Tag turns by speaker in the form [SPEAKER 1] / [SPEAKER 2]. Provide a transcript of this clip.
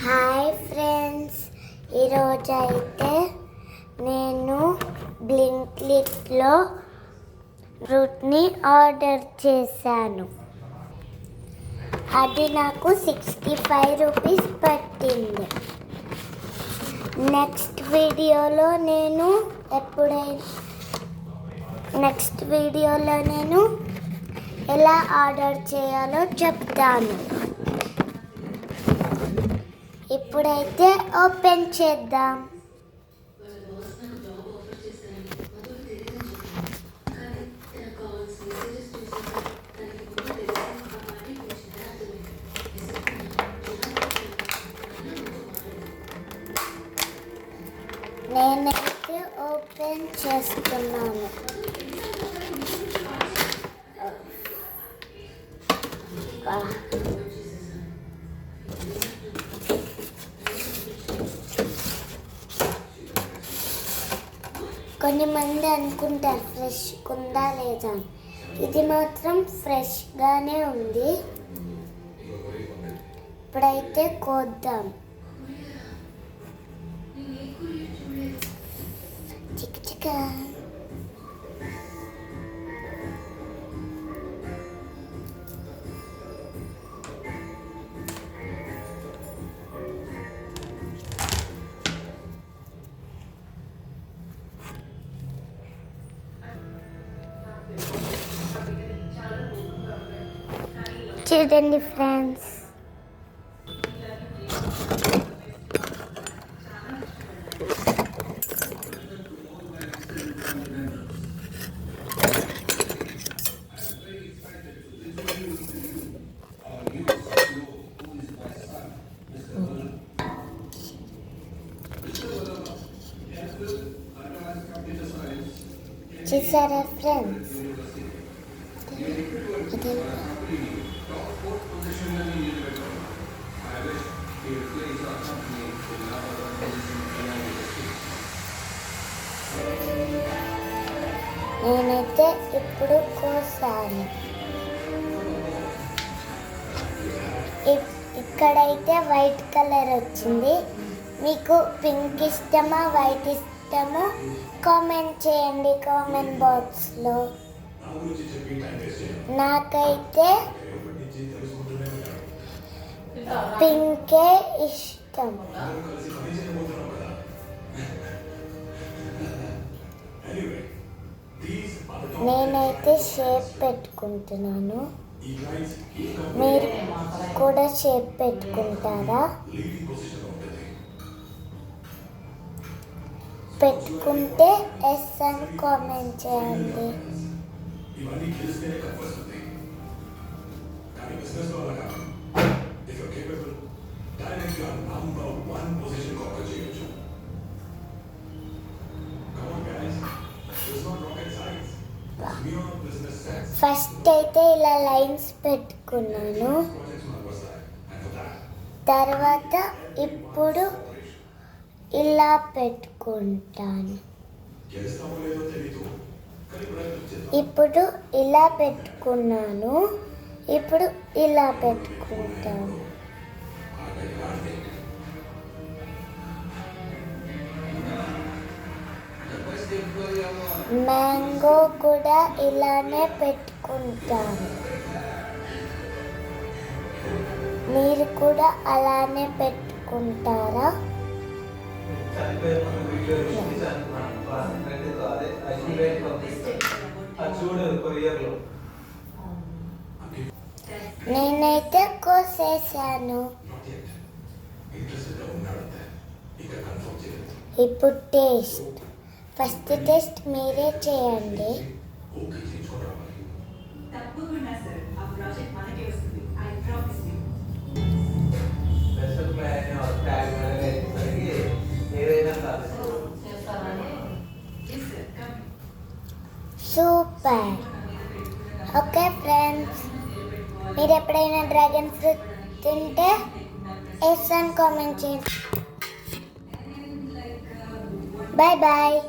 [SPEAKER 1] Hi friends, ఈరోజు అయితే నేను బ్లింకిట్లో ఫ్రూట్ని ఆర్డర్ చేశాను. అది నాకు 65 రూపీస్ పట్టింది. నెక్స్ట్ వీడియోలో నేను ఎలా ఆర్డర్ చేయాలో చెప్తాను. ఇప్పుడైతే ఓపెన్ చేద్దాం. నేనైతే ఓపెన్ చేస్తున్నాను. కొన్ని మంది అనుకుంటారు ఫ్రెష్ ఉందా లేదా. ఇది మాత్రం ఫ్రెష్గానే ఉంది. ఇప్పుడైతే కోద్దాం. చిక్క చిక్క. చూడండి ఫ్రెండ్స్, చూసారా ఫ్రెండ్స్, నేనైతే ఇప్పుడు కోసాను. ఇక్కడైతే వైట్ కలర్ వచ్చింది. మీకు పింక్ ఇష్టమా వైట్ ఇష్టమా కామెంట్ చేయండి కామెంట్ బాక్స్లో. నాకైతే పింకే ఇష్టం. నేనైతే షేప్ పెట్టుకుంటున్నాను. మీరు కూడా షేప్ పెట్టుకుంటారా? పెట్టుకుంటే ఎస్ అని కామెంట్ చేయండి. ఫస్ట్ అయితే ఇలా లైన్స్ పెట్టుకున్నాను. తర్వాత ఇప్పుడు ఇలా పెట్టుకుంటాను. ఇప్పుడు ఇలా పెట్టుకున్నాను. ఇప్పుడు ఇలా పెట్టుకుంటాను. మ్యాంగో కూడా ఇలానే పెట్టుకుంటాను. మీరు కూడా అలానే పెట్టుకుంటారా? నేనైతే కోసేసాను. ఇప్పుడు టేస్ట్. ఫస్ట్ టెస్ట్ మీరే చేయండి. సూపర్. ఓకే ఫ్రెండ్స్, మీరు ఎప్పుడైనా డ్రాగన్ ఫ్రూట్ తింటే ఎస్ అని కామెంట్ చేయండి. Bye bye.